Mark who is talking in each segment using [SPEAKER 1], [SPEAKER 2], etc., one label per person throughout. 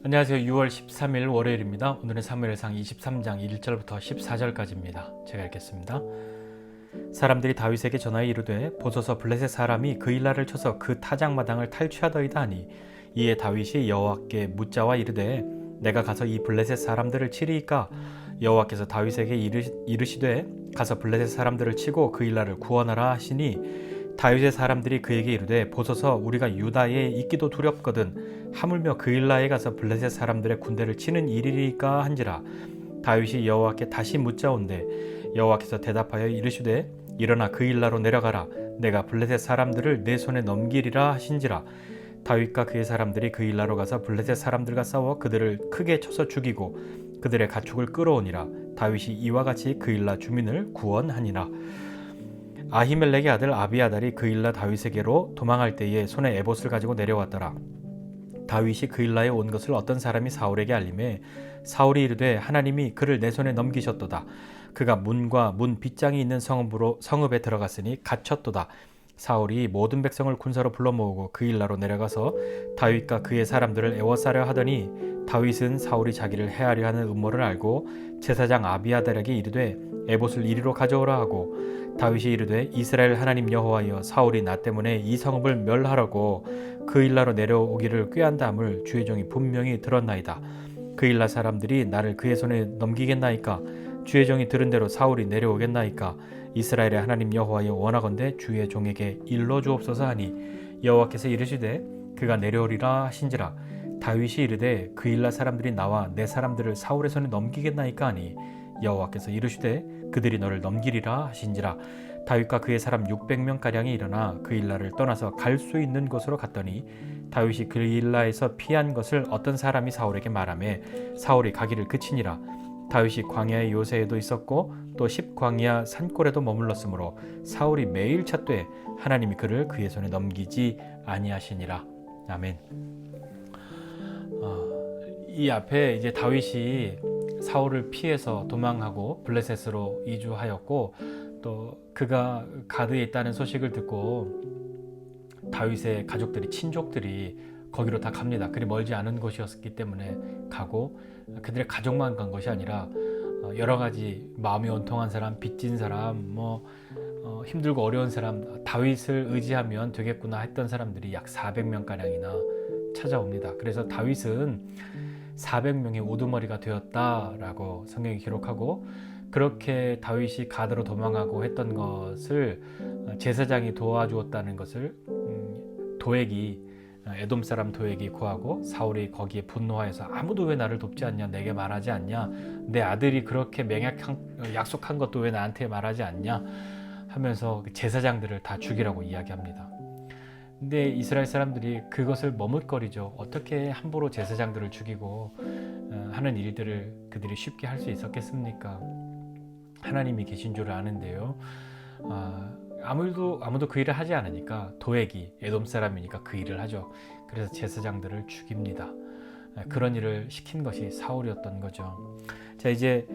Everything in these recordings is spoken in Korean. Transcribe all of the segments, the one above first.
[SPEAKER 1] 안녕하세요. 6월 13일 월요일입니다. 오늘은 사무엘상 23장 1절부터 14절까지입니다. 제가 읽겠습니다. 사람들이 다윗에게 전하여 이르되 보소서 블레셋 사람이 그일라를 쳐서 그 타작마당을 탈취하더이다 하니 이에 다윗이 여호와께 묻자와 이르되 내가 가서 이 블레셋 사람들을 치리이까 여호와께서 다윗에게 이르시되 가서 블레셋 사람들을 치고 그일라를 구원하라 하시니 다윗의 사람들이 그에게 이르되 보소서 우리가 유다에 있기도 두렵거든 하물며 그일라에 가서 블레셋 사람들의 군대를 치는 일이리까 한지라. 다윗이 여호와께 다시 묻자온대 여호와께서 대답하여 이르시되 일어나 그일라로 내려가라 내가 블레셋 사람들을 내 손에 넘기리라 하신지라. 다윗과 그의 사람들이 그일라로 가서 블레셋 사람들과 싸워 그들을 크게 쳐서 죽이고 그들의 가축을 끌어오니라. 다윗이 이와 같이 그일라 주민을 구원하니라. 아히멜렉의 아들 아비아달이 그일라 다윗에게로 도망할 때에 손에 에봇을 가지고 내려왔더라. 다윗이 그일라에 온 것을 어떤 사람이 사울에게 알림해 사울이 이르되 하나님이 그를 내 손에 넘기셨도다. 그가 문과 문 빗장이 있는 성읍에 들어갔으니 갇혔도다. 사울이 모든 백성을 군사로 불러 모으고 그일라로 내려가서 다윗과 그의 사람들을 애워싸려 하더니 다윗은 사울이 자기를 해하려 하는 음모를 알고 제사장 아비아달에게 이르되 에봇을 이리로 가져오라 하고 다윗이 이르되 이스라엘 하나님 여호와여 사울이 나 때문에 이 성읍을 멸하라고 그일라로 내려오기를 꾀한다함을 주의 종이 분명히 들었나이다. 그일라 사람들이 나를 그의 손에 넘기겠나이까? 주의 종이 들은 대로 사울이 내려오겠나이까? 이스라엘의 하나님 여호와여 원하건대 주의 종에게 일러 주옵소서 하니 여호와께서 이르시되 그가 내려오리라 하신지라. 다윗이 이르되 그일라 사람들이 나와 내 사람들을 사울의 손에 넘기겠나이까 하니 여호와께서 이르시되 그들이 너를 넘기리라 하신지라. 다윗과 그의 사람 600명가량이 일어나 그일라를 떠나서 갈 수 있는 곳으로 갔더니 다윗이 그일라에서 피한 것을 어떤 사람이 사울에게 말하매 사울이 가기를 그치니라. 다윗이 광야의 요새에도 있었고 또 십광야 산골에도 머물렀으므로 사울이 매일 찾되 하나님이 그를 그의 손에 넘기지 아니하시니라. 아멘. 이 앞에 이제 다윗이 사울을 피해서 도망하고 블레셋으로 이주하였고 또 그가 가드에 있다는 소식을 듣고 다윗의 가족들이 친족들이 거기로 다 갑니다. 그리 멀지 않은 곳이었기 때문에 가고 그들의 가족만 간 것이 아니라 여러 가지 마음이 온통한 사람, 빚진 사람, 힘들고 어려운 사람, 다윗을 의지하면 되겠구나 했던 사람들이 약 400명가량이나 찾아옵니다. 그래서 다윗은 400명의 우두머리가 되었다라고 성경이 기록하고 그렇게 다윗이 가드로 도망하고 했던 것을 제사장이 도와주었다는 것을 에돔 사람 도액이 고하고 사울이 거기에 분노하여서 아무도 왜 나를 돕지 않냐, 내게 말하지 않냐, 내 아들이 그렇게 약속한 것도 왜 나한테 말하지 않냐 하면서 제사장들을 다 죽이라고 이야기합니다. 근데 이스라엘 사람들이 그것을 머뭇거리죠. 어떻게 함부로 제사장들을 죽이고 하는 일들을 그들이 쉽게 할 수 있었겠습니까? 하나님이 계신 줄 아는데요. 아무도 그 일을 하지 않으니까 도액이 에돔 사람이니까 그 일을 하죠. 그래서 제사장들을 죽입니다. 그런 일을 시킨 것이 사울이었던 거죠. 자, 이제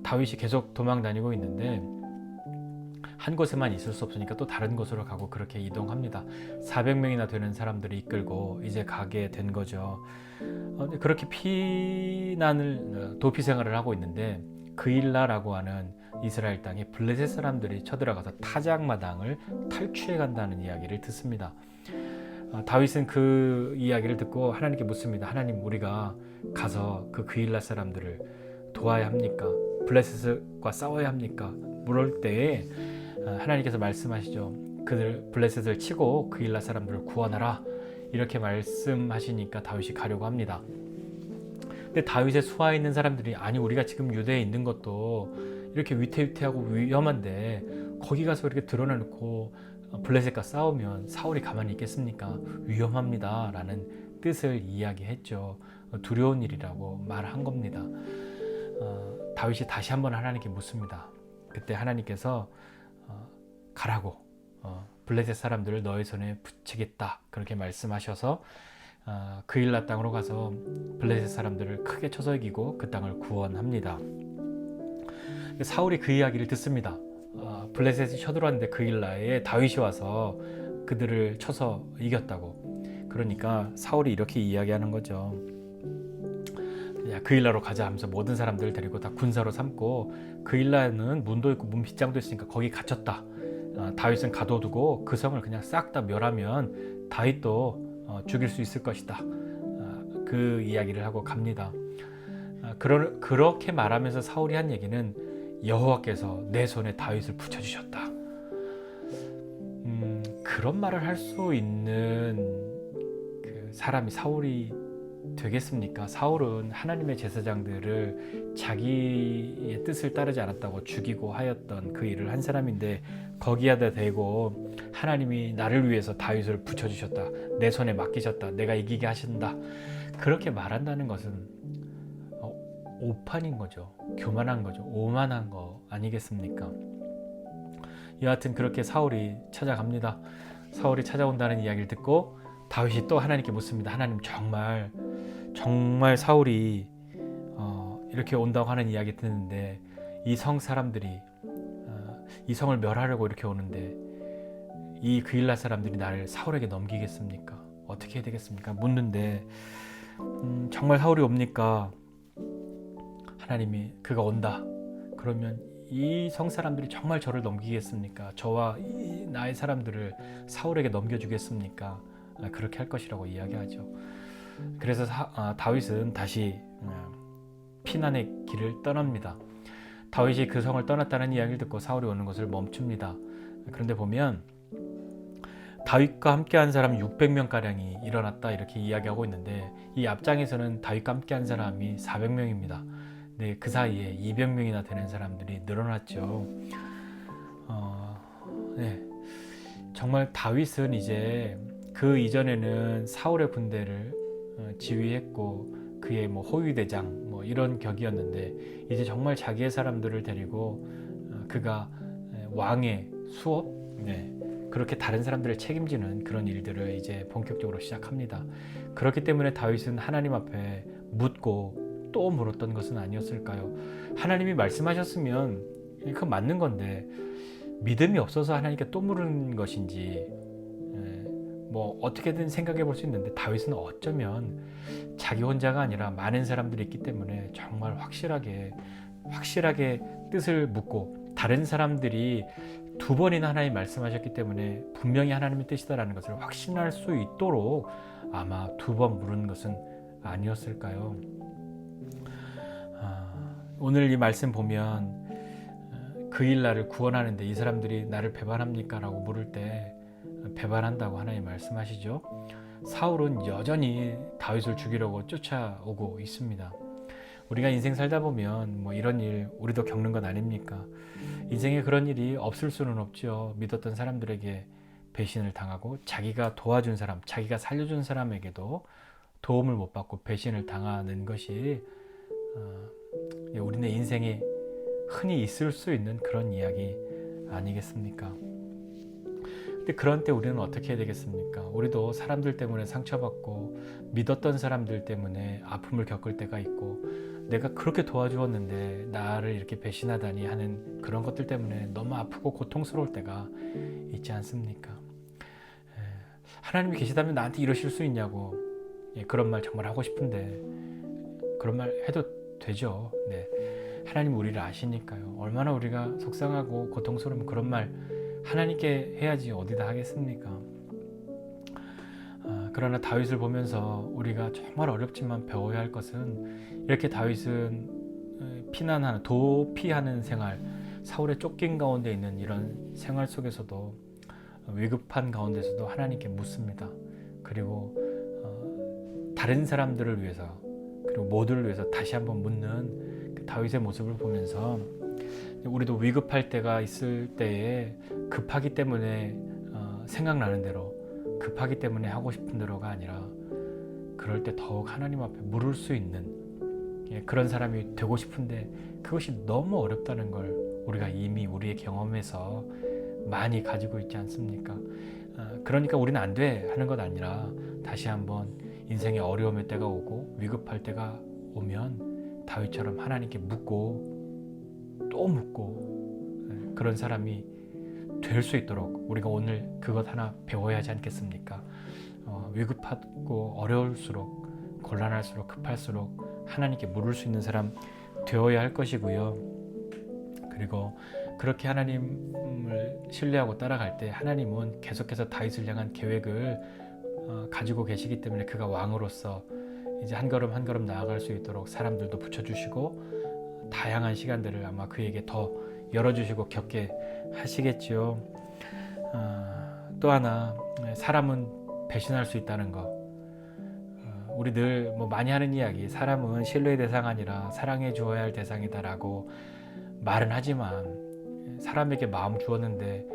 [SPEAKER 1] 다윗이 계속 도망 다니고 있는데 한 곳에만 있을 수 없으니까 또 다른 곳으로 가고 그렇게 이동합니다. 400명이나 되는 사람들이 이끌고 이제 가게 된 거죠. 그렇게 도피 생활을 하고 있는데 그일라라고 하는 이스라엘 땅에 블레셋 사람들이 쳐들어가서 타작마당을 탈취해 간다는 이야기를 듣습니다. 다윗은 그 이야기를 듣고 하나님께 묻습니다. 하나님, 우리가 가서 그 그일라 사람들을 도와야 합니까? 블레셋과 싸워야 합니까? 물을 때에 하나님께서 말씀하시죠. 그들 블레셋을 치고 그일라 사람들을 구원하라 이렇게 말씀하시니까 다윗이 가려고 합니다. 근데 다윗의 수하에 있는 사람들이 아니 우리가 지금 유대에 있는 것도 이렇게 위태위태하고 위험한데 거기 가서 이렇게 드러내놓고 블레셋과 싸우면 사울이 가만히 있겠습니까? 위험합니다 라는 뜻을 이야기했죠. 두려운 일이라고 말한 겁니다. 다윗이 다시 한번 하나님께 묻습니다. 그때 하나님께서 가라고 블레셋 사람들을 너의 손에 붙이겠다 그렇게 말씀하셔서 그일라 땅으로 가서 블레셋 사람들을 크게 쳐서 이기고 그 땅을 구원합니다. 사울이 그 이야기를 듣습니다. 블레셋이 쳐들어왔는데 그일라에 다윗이 와서 그들을 쳐서 이겼다고. 그러니까 사울이 이렇게 이야기하는 거죠. 야, 그일라로 가자 하면서 모든 사람들을 데리고 다 군사로 삼고, 그일라는 문도 있고 문 빗장도 있으니까 거기 갇혔다. 다윗은 가둬두고 그 성을 그냥 싹 다 멸하면 다윗도 죽일 수 있을 것이다. 그 이야기를 하고 갑니다. 그렇게 말하면서 사울이 한 얘기는 여호와께서 내 손에 다윗을 붙여주셨다. 그런 말을 할 수 있는 그 사람이 사울이 되겠습니까? 사울은 하나님의 제사장들을 자기의 뜻을 따르지 않았다고 죽이고 하였던 그 일을 한 사람인데, 거기에다 대고 하나님이 나를 위해서 다윗을 붙여주셨다, 내 손에 맡기셨다, 내가 이기게 하신다, 그렇게 말한다는 것은 오판인 거죠. 교만한 거죠. 오만한 거 아니겠습니까? 여하튼 그렇게 사울이 찾아갑니다. 사울이 찾아온다는 이야기를 듣고 다윗이 또 하나님께 묻습니다. 하나님, 정말 사울이 이렇게 온다고 하는 이야기 듣는데, 이 성 사람들이 이 성을 멸하려고 이렇게 오는데 이 그일라 사람들이 나를 사울에게 넘기겠습니까? 어떻게 해야 되겠습니까? 묻는데 정말 사울이 옵니까? 하나님이 그가 온다. 그러면 이 성 사람들이 정말 저를 넘기겠습니까? 저와 나의 사람들을 사울에게 넘겨주겠습니까? 그렇게 할 것이라고 이야기하죠. 그래서 다윗은 다시 피난의 길을 떠납니다. 다윗이 그 성을 떠났다는 이야기를 듣고 사울이 오는 것을 멈춥니다. 그런데 보면 다윗과 함께한 사람 600명가량이 일어났다 이렇게 이야기하고 있는데, 이 앞장에서는 다윗과 함께한 사람이 400명입니다. 네, 그 사이에 200명이나 되는 사람들이 늘어났죠. 네, 정말 다윗은 이제 그 이전에는 사울의 군대를 지휘했고 그의 호위대장 이런 격이었는데, 이제 정말 자기의 사람들을 데리고 그가 왕의 수업, 그렇게 다른 사람들을 책임지는 그런 일들을 이제 본격적으로 시작합니다. 그렇기 때문에 다윗은 하나님 앞에 묻고 또 물었던 것은 아니었을까요? 하나님이 말씀하셨으면 그건 맞는 건데 믿음이 없어서 하나님께 또 물은 것인지 어떻게든 생각해 볼 수 있는데, 다윗은 어쩌면 자기 혼자가 아니라 많은 사람들이 있기 때문에 정말 확실하게 뜻을 묻고, 다른 사람들이 2번이나 하나님 말씀하셨기 때문에 분명히 하나님의 뜻이다라는 것을 확신할 수 있도록 아마 2번 물은 것은 아니었을까요? 오늘 이 말씀 보면 그일라를 구원하는데 이 사람들이 나를 배반합니까? 라고 물을 때 배반한다고 하나님 말씀하시죠. 사울은 여전히 다윗을 죽이려고 쫓아오고 있습니다. 우리가 인생 살다 보면 이런 일 우리도 겪는 것 아닙니까? 인생에 그런 일이 없을 수는 없죠. 믿었던 사람들에게 배신을 당하고, 자기가 도와준 사람, 자기가 살려준 사람에게도 도움을 못 받고 배신을 당하는 것이 우리네 인생에 흔히 있을 수 있는 그런 이야기 아니겠습니까? 근데 그런 때 우리는 어떻게 해야 되겠습니까? 우리도 사람들 때문에 상처받고 믿었던 사람들 때문에 아픔을 겪을 때가 있고, 내가 그렇게 도와주었는데 나를 이렇게 배신하다니 하는 그런 것들 때문에 너무 아프고 고통스러울 때가 있지 않습니까? 하나님이 계시다면 나한테 이러실 수 있냐고, 그런 말 정말 하고 싶은데 그런 말 해도 되죠. 하나님 우리를 아시니까요. 얼마나 우리가 속상하고 고통스러우면 그런 말 하나님께 해야지 어디다 하겠습니까? 그러나 다윗을 보면서 우리가 정말 어렵지만 배워야 할 것은, 이렇게 다윗은 피난하는, 도피하는 생활, 사울의 쫓긴 가운데 있는 이런 생활 속에서도, 위급한 가운데서도 하나님께 묻습니다. 그리고 다른 사람들을 위해서, 그리고 모두를 위해서 다시 한번 묻는 그 다윗의 모습을 보면서, 우리도 위급할 때가 있을 때에 급하기 때문에 생각나는 대로, 급하기 때문에 하고 싶은 대로가 아니라, 그럴 때 더욱 하나님 앞에 물을 수 있는 그런 사람이 되고 싶은데 그것이 너무 어렵다는 걸 우리가 이미 우리의 경험에서 많이 가지고 있지 않습니까? 그러니까 우리는 안 돼 하는 것 아니라, 다시 한번 인생의 어려움의 때가 오고 위급할 때가 오면 다윗처럼 하나님께 묻고 또 묻고 그런 사람이 될 수 있도록 우리가 오늘 그것 하나 배워야 하지 않겠습니까? 위급하고 어려울수록, 곤란할수록, 급할수록 하나님께 물을 수 있는 사람 되어야 할 것이고요. 그리고 그렇게 하나님을 신뢰하고 따라갈 때 하나님은 계속해서 다윗을 향한 계획을 가지고 계시기 때문에 그가 왕으로서 이제 한 걸음 한 걸음 나아갈 수 있도록 사람들도 붙여주시고 다양한 시간들을 아마 그에게 더 열어주시고 겪게 하시겠지요. 또 하나, 사람은 배신할 수 있다는 거. 우리 늘 많이 하는 이야기, 사람은 신뢰의 대상 아니라 사랑해 주어야 할 대상이다라고 말은 하지만 사람에게 마음 주었는데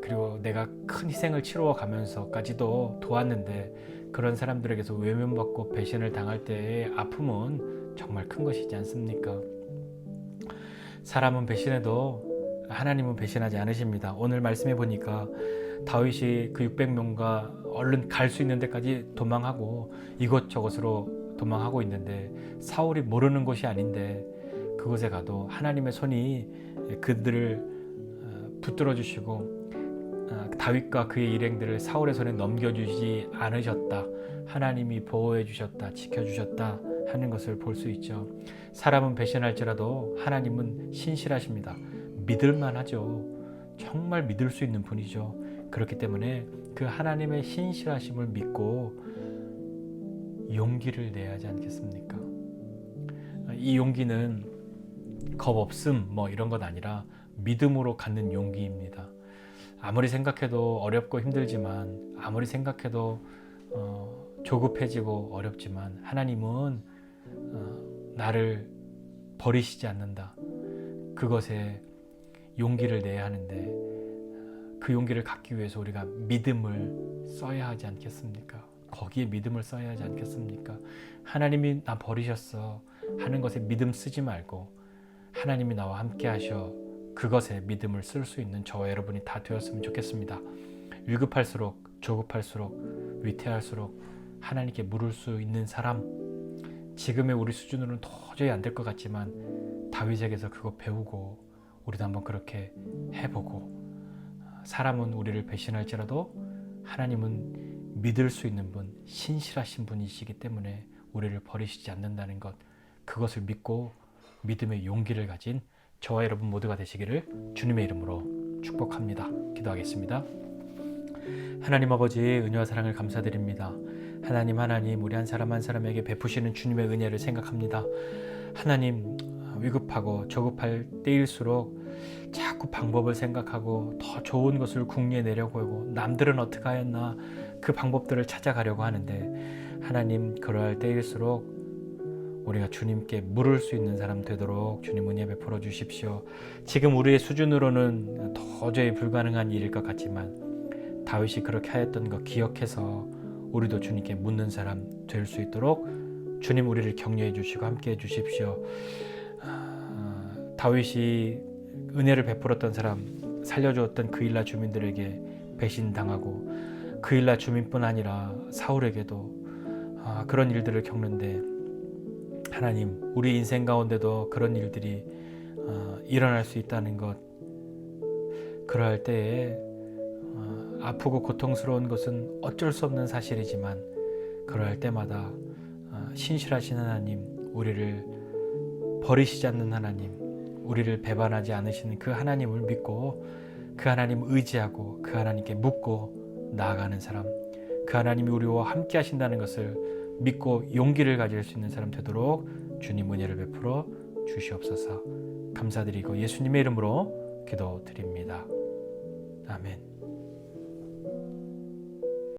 [SPEAKER 1] 그리고 내가 큰 희생을 치루어 가면서까지도 도왔는데 그런 사람들에게서 외면받고 배신을 당할 때의 아픔은 정말 큰 것이지 않습니까? 사람은 배신해도 하나님은 배신하지 않으십니다. 오늘 말씀해 보니까 다윗이 그 600명과 얼른 갈 수 있는 데까지 도망하고 이곳저곳으로 도망하고 있는데 사울이 모르는 곳이 아닌데 그곳에 가도 하나님의 손이 그들을 붙들어 주시고 다윗과 그의 일행들을 사울의 손에 넘겨주지 않으셨다. 하나님이 보호해 주셨다. 지켜주셨다 하는 것을 볼 수 있죠. 사람은 배신할지라도 하나님은 신실하십니다. 믿을만 하죠. 정말 믿을 수 있는 분이죠. 그렇기 때문에 그 하나님의 신실하심을 믿고 용기를 내야 하지 않겠습니까? 이 용기는 겁 없음 이런 것 아니라 믿음으로 갖는 용기입니다. 아무리 생각해도 어렵고 힘들지만 아무리 생각해도 조급해지고 어렵지만 하나님은 나를 버리시지 않는다. 그것에 용기를 내야 하는데 그 용기를 갖기 위해서 우리가 믿음을 써야 하지 않겠습니까? 거기에 믿음을 써야 하지 않겠습니까? 하나님이 나 버리셨어 하는 것에 믿음 쓰지 말고 하나님이 나와 함께 하셔 그것에 믿음을 쓸 수 있는 저와 여러분이 다 되었으면 좋겠습니다. 위급할수록 조급할수록 위태할수록 하나님께 물을 수 있는 사람, 지금의 우리 수준으로는 도저히 안 될 것 같지만 다윗에게서 그거 배우고 우리도 한번 그렇게 해보고, 사람은 우리를 배신할지라도 하나님은 믿을 수 있는 분, 신실하신 분이시기 때문에 우리를 버리시지 않는다는 것, 그것을 믿고 믿음의 용기를 가진 저와 여러분 모두가 되시기를 주님의 이름으로 축복합니다. 기도하겠습니다. 하나님 아버지, 은혜와 사랑을 감사드립니다. 하나님 우리 한 사람 한 사람에게 베푸시는 주님의 은혜를 생각합니다. 하나님, 위급하고 조급할 때일수록 자꾸 방법을 생각하고 더 좋은 것을 궁리해내려고 하고 남들은 어떻게 하였나 그 방법들을 찾아가려고 하는데, 하나님, 그러할 때일수록 우리가 주님께 물을 수 있는 사람 되도록 주님 은혜 베풀어 주십시오. 지금 우리의 수준으로는 도저히 불가능한 일일 것 같지만 다윗이 그렇게 하였던 거 기억해서 우리도 주님께 묻는 사람 될 수 있도록 주님 우리를 격려해 주시고 함께 해 주십시오. 다윗이 은혜를 베풀었던 사람, 살려주었던 그일라 주민들에게 배신당하고 그일라 주민뿐 아니라 사울에게도 그런 일들을 겪는데, 하나님, 우리 인생 가운데도 그런 일들이 일어날 수 있다는 것, 그러할 때에 아프고 고통스러운 것은 어쩔 수 없는 사실이지만 그러할 때마다 신실하신 하나님, 우리를 버리시지 않는 하나님, 우리를 배반하지 않으시는 그 하나님을 믿고 그 하나님 의지하고 그 하나님께 묻고 나아가는 사람, 그 하나님이 우리와 함께 하신다는 것을 믿고 용기를 가질 수 있는 사람 되도록 주님 은혜를 베풀어 주시옵소서. 감사드리고 예수님의 이름으로 기도드립니다. 아멘.